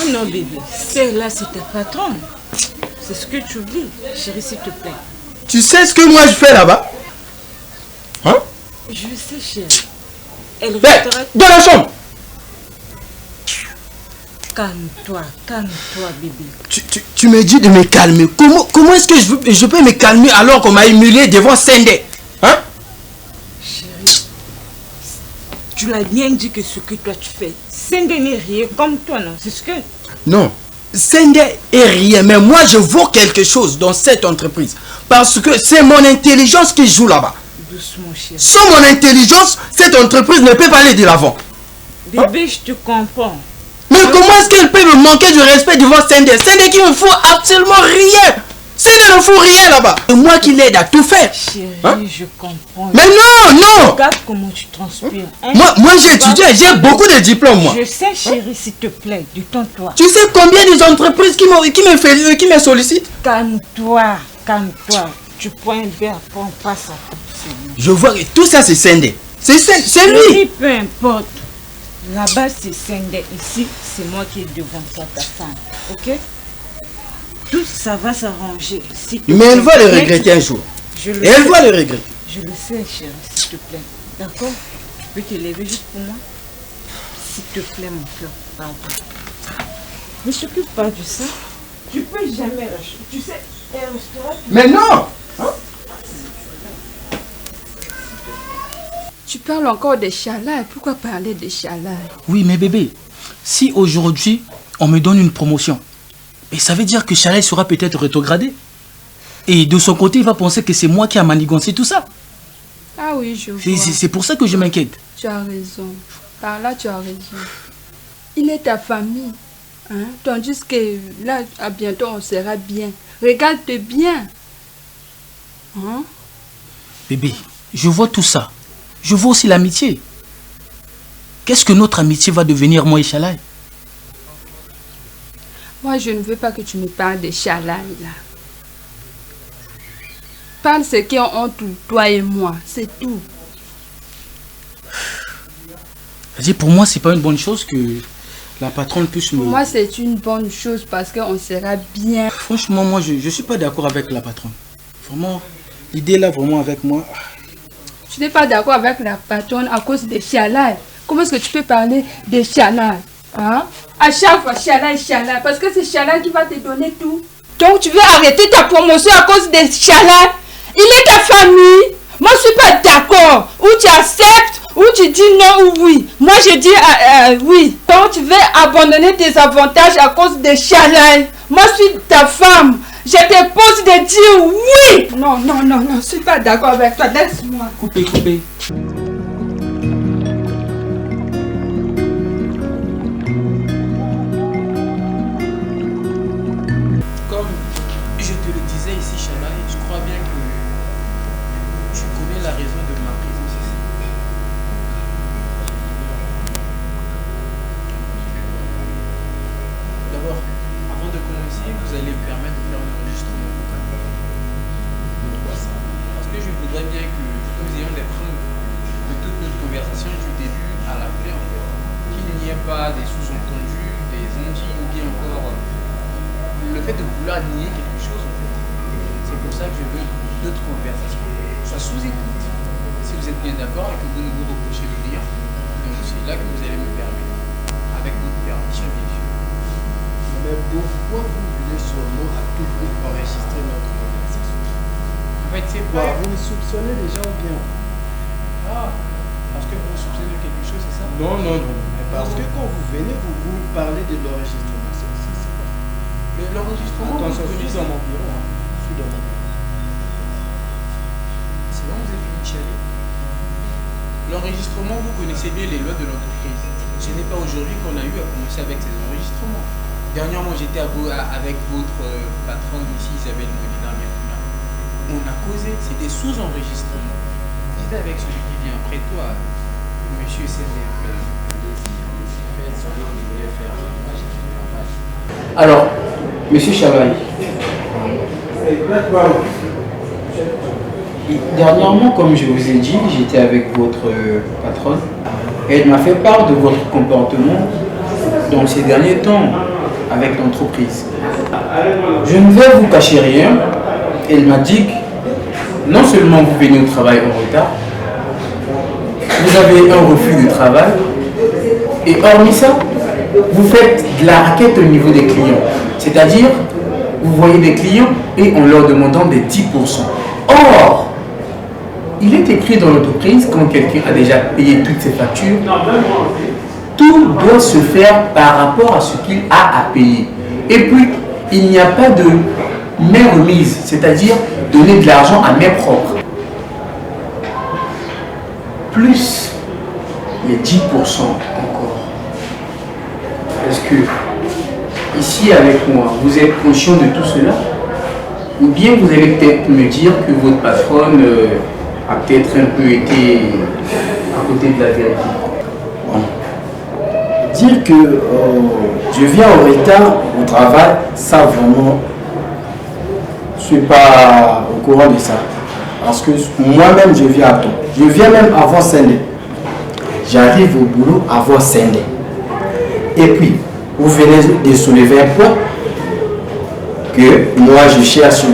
Ah non, bébé, celle-là, c'est ta patronne. C'est ce que tu oublies, chérie, s'il te plaît. Tu sais ce que moi je fais là-bas? Hein? Je sais, chérie. Elle Hey, restera... dans la chambre! Calme-toi, bébé. Tu me dis de me calmer. Comment est-ce que je peux me calmer alors qu'on m'a humilié devant Sendé? Hein? Chérie, tu l'as bien dit que ce que toi tu fais, Sendé n'est rien comme toi, non? C'est ce que... Non. Sendé est rien, mais moi je vaux quelque chose dans cette entreprise. Parce que c'est mon intelligence qui joue là-bas. Doucement, chérie. Sans mon intelligence, cette entreprise ne peut pas aller de l'avant. Bébé, je te comprends. Mais comment est-ce qu'elle peut me manquer de respect devant Sendé? Sendé qui ne fout absolument rien. Sendé ne fout rien là-bas. C'est moi qui l'aide à tout faire. Chérie, je comprends. Mais non! Regarde comment tu transpires. Hein? Moi j'ai étudié, j'ai beaucoup de diplômes moi. Je sais, chérie, s'il te plaît, détends-toi. Tu sais combien des entreprises qui me sollicitent? Calme-toi. Tu prends un verre, on passe à... Je vois que tout ça c'est Sendé. C'est lui. Peu importe. Là-bas c'est Sendé. Ici, c'est moi qui est devant toi, ta femme. Ok? Tout ça va s'arranger. Mais elle va le regretter un jour. Elle va le regretter. Je le sais, chérie, s'il te plaît. D'accord? Tu peux te lever juste pour moi? S'il te plaît, mon cœur. Pardon. Ne s'occupe pas de ça. Tu peux jamais lâcher. Tu sais, elle restera... Mais non! Tu parles encore des chalais. Pourquoi parler des chalais? Oui, mais bébé, si aujourd'hui on me donne une promotion, et ça veut dire que Chalais sera peut-être rétrogradé. Et de son côté, il va penser que c'est moi qui a manigancé tout ça. Ah oui, je vois. C'est pour ça que je m'inquiète. Tu as raison. Par là, tu as raison. Il est ta famille. Hein? Tandis que là, à bientôt, on sera bien. Regarde-te bien. Hein? Bébé, je vois tout ça. Je vois aussi l'amitié. Qu'est-ce que notre amitié va devenir, moi et Chalais? Moi, je ne veux pas que tu me parles de Chalais, là. Parle ce qui est entre toi et moi, c'est tout. Pour moi, c'est pas une bonne chose que la patronne puisse me... Pour moi, c'est une bonne chose parce qu'on sera bien. Franchement, moi, je suis pas d'accord avec la patronne. Vraiment, l'idée là, vraiment avec moi... Tu n'es pas d'accord avec la patronne à cause des Chalais. Comment est-ce que tu peux parler des Chalais? Hein? À chaque fois, Chalais, parce que c'est Chalais qui va te donner tout. Donc tu veux arrêter ta promotion à cause des Chalais? Il est ta famille. Moi, je suis pas d'accord. Ou tu acceptes, ou tu dis non ou oui. Moi, je dis oui. Donc tu veux abandonner tes avantages à cause des Chalais. Moi, je suis ta femme. Je te pose de dire oui. Non, je suis pas d'accord avec toi. Laisse-moi. Coupez. Comme je te le disais ici, Chalais, je crois bien que tu connais la raison de ma présence ici. D'abord, avant de commencer, vous allez me permettre de faire un enregistrement vocal. Parce que je voudrais bien que nous ayons des preuves de toute notre conversation du début à la fin, en fait. Qu'il n'y ait pas des sous-entendus, des non-dits ou bien encore le fait de vouloir nier quelque chose, en fait. C'est pour ça que je veux que notre conversation soit sous écoute. Si vous êtes bien d'accord et que vous ne vous reprochez de rien, donc c'est là que vous allez me permettre, avec votre permission, bien sûr. Mais pourquoi vous voulez seulement à tout prix enregistrer notre conversation? En fait, c'est Quoi, pas... vous me soupçonnez déjà ou bien? Ah, parce que vous soupçonnez de quelque chose, c'est ça? Non. Mais parce que quand vous venez, vous parlez de l'enregistrement. C'est quoi? L'enregistrement, Attention, vous je suis connaissez. dans mon bureau. Je suis dans mon bureau. C'est bon, vous avez fini de chialer. L'enregistrement, vous connaissez bien les lois de l'entreprise. Ce n'est pas aujourd'hui qu'on a eu à commencer avec ces enregistrements. Dernièrement, j'étais avec votre patronne ici, Isabelle Molina. On a causé, c'est des sous-enregistrements. J'étais avec celui qui vient après toi, monsieur Sendé. Alors, monsieur Chalais, dernièrement, comme je vous ai dit, j'étais avec votre patronne et elle m'a fait part de votre comportement dans ces derniers temps. avec l'entreprise. Je ne vais vous cacher rien. Elle m'a dit que non seulement vous venez au travail en retard, vous avez un refus de travail, et hormis ça, vous faites de la raquette au niveau des clients. C'est-à-dire, vous voyez des clients et en leur demandant des 10%. Or, il est écrit dans l'entreprise, quand quelqu'un a déjà payé toutes ses factures, tout doit se faire par rapport à ce qu'il a à payer. Et puis, il n'y a pas de main remise, c'est-à-dire donner de l'argent à main propre. Plus les 10% encore. Est-ce que, ici avec moi, vous êtes conscient de tout cela? Ou bien vous allez peut-être me dire que votre patronne a peut-être un peu été à côté de la vérité? Bon. Dire que je viens en retard au travail, ça vraiment, je ne suis pas au courant de ça. Parce que moi-même, je viens à temps. Je viens même avant Sunday. J'arrive au boulot avant Sunday. Et puis, vous venez de soulever un point que moi, je cherche,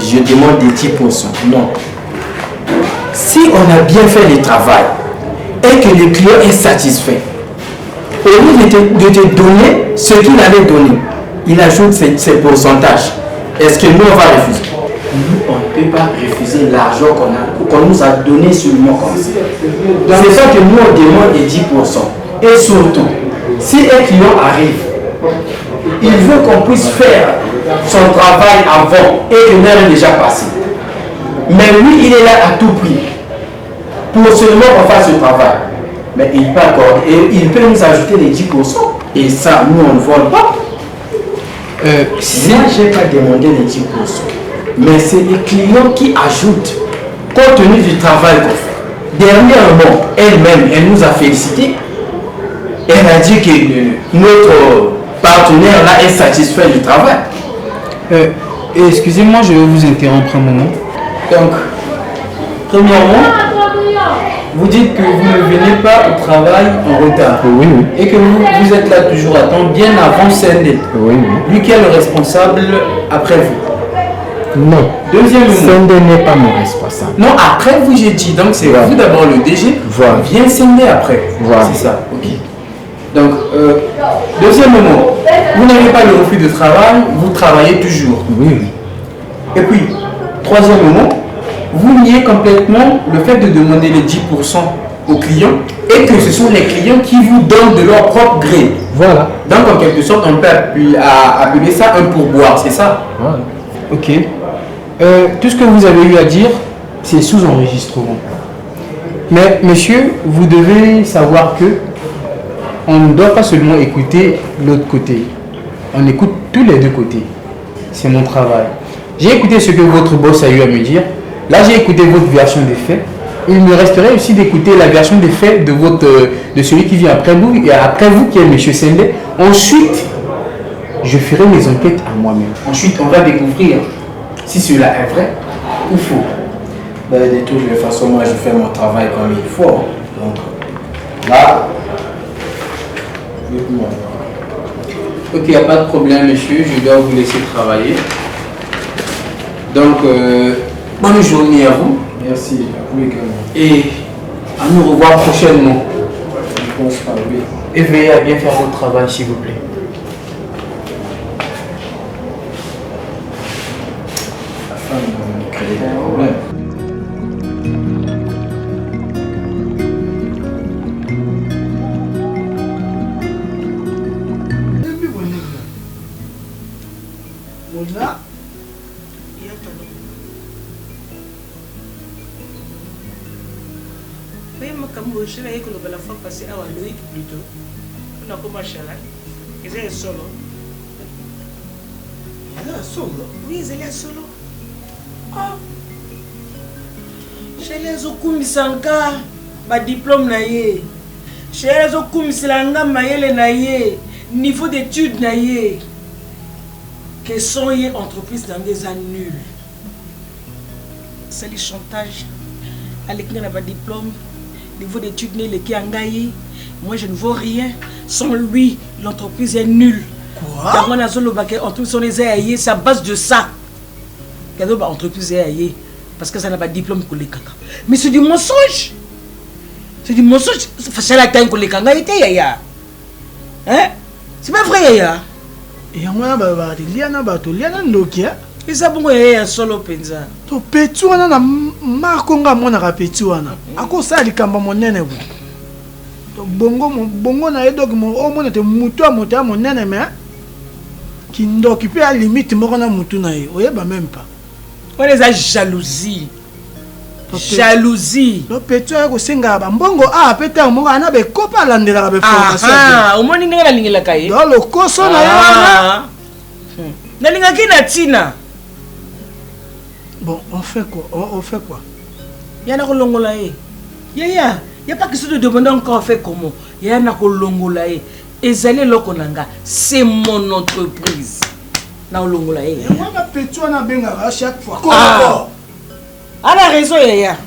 je demande des 10%. Non. Si on a bien fait le travail et que le client est satisfait, au lieu de te donner ce qu'il allait donner, il ajoute ses pourcentages. Est-ce que nous, on va refuser? Nous, on ne peut pas refuser l'argent qu'on nous a donné seulement comme ça. C'est ça que nous, on demande les 10%. Et surtout, si un client arrive, il veut qu'on puisse faire son travail avant et que l'heure est déjà passée. Mais lui, il est là à tout prix pour seulement qu'on fasse le travail. Mais il peut accorder, et il peut nous ajouter les 10%. Et ça, nous, on ne vole pas. Moi, je n'ai pas demandé les 10%. Mais c'est les clients qui ajoutent, compte tenu du travail qu'on fait. Dernièrement, elle-même, elle nous a félicité. Elle a dit que notre partenaire là est satisfait du travail. Excusez-moi, je vais vous interrompre un moment. Donc, premièrement, vous dites que vous ne venez pas au travail en retard. Oui, oui. Et que vous êtes là toujours à temps, bien avant Sunday. Oui, oui. Lui qui est le responsable après vous. Non. Deuxièmement. Sunday n'est pas mon responsable. Non, après vous, j'ai dit. Donc, c'est vous d'abord le DG. Voilà. Vient Sunday après. Voilà. C'est ça. Ok. Donc, deuxièmement, vous n'avez pas le refus de travail, vous travaillez toujours. Oui, oui. Et puis, troisièmement, vous niez complètement le fait de demander les 10% aux clients et que ce sont les clients qui vous donnent de leur propre gré. Voilà. Donc, en quelque sorte, on peut appeler ça un pourboire, c'est ça? Voilà. Ok. Tout ce que vous avez eu à dire, c'est sous enregistrement. Mais, monsieur, vous devez savoir que on ne doit pas seulement écouter l'autre côté. On écoute tous les deux côtés. C'est mon travail. J'ai écouté ce que votre boss a eu à me dire. Là, j'ai écouté votre version des faits. Il me resterait aussi d'écouter la version des faits de celui qui vient après vous et après vous qui est M. Sendé. Ensuite, je ferai mes enquêtes à moi-même. Ensuite, on va découvrir si cela est vrai ou faux. Ben, de toutes les façons, moi, je fais mon travail comme il faut. Donc, là, ok, il n'y a pas de problème, monsieur. Je dois vous laisser travailler. Donc, bonne journée à vous. merci. À vous également. Et à nous revoir prochainement. Je pense pas, oui. Et veillez à bien faire votre travail, s'il vous plaît. Afin de créer des problèmes. Là, mais makambo je l'ai que la fois passée à Loïc plutôt on a commencé là ils étaient solo oui ils étaient solo ah chez les okumisanka ba diplôme na ye chez les okumisilanga mayele na ye niveau d'études na ye que sont les entreprises dans des années nulles. C'est le chantage. Avec un diplôme, niveau d'études, les qui engagé. Moi, je ne vaux rien. Sans lui, l'entreprise est nulle. Quoi? Dans mon azolo baké entreprise on est aillé, c'est à base de ça. Cadeau bah entreprise est aillé parce que ça n'a pas de diplôme pour les caca. Mais c'est du mensonge. C'est du mensonge. C'est la taille pour les caca était yaya. Hein? C'est pas vrai yaya. Et moi bah liana bato liana ndokia. Et ça bon yaya solo penza. To petu wana na makonga mona ka petu wana. Ako sa likamba monene bu. To bongo na edok mo o mona te mutu a mota monene mais qui ndoki pe à limite moko na mutu na ye. Oyeba même pas. On est à jalousie. Jalousie. Le petu a ko senga ba mbongo a peta mo ana be kopa landela ka be formation. Ah, au moins ninga la lingela kaye. Dans le koso na ye wana. Na linga kina tina. Bon, on fait quoi? On fait quoi? Yana ko longola ye. Yaya, y a pas question de demander encore fait comment. Yana ko longola ye. Ezali lokonanga, c'est mon entreprise. Na longola ye. Moi ba petu na benga à chaque fois. Ah. Elle a raison yaya.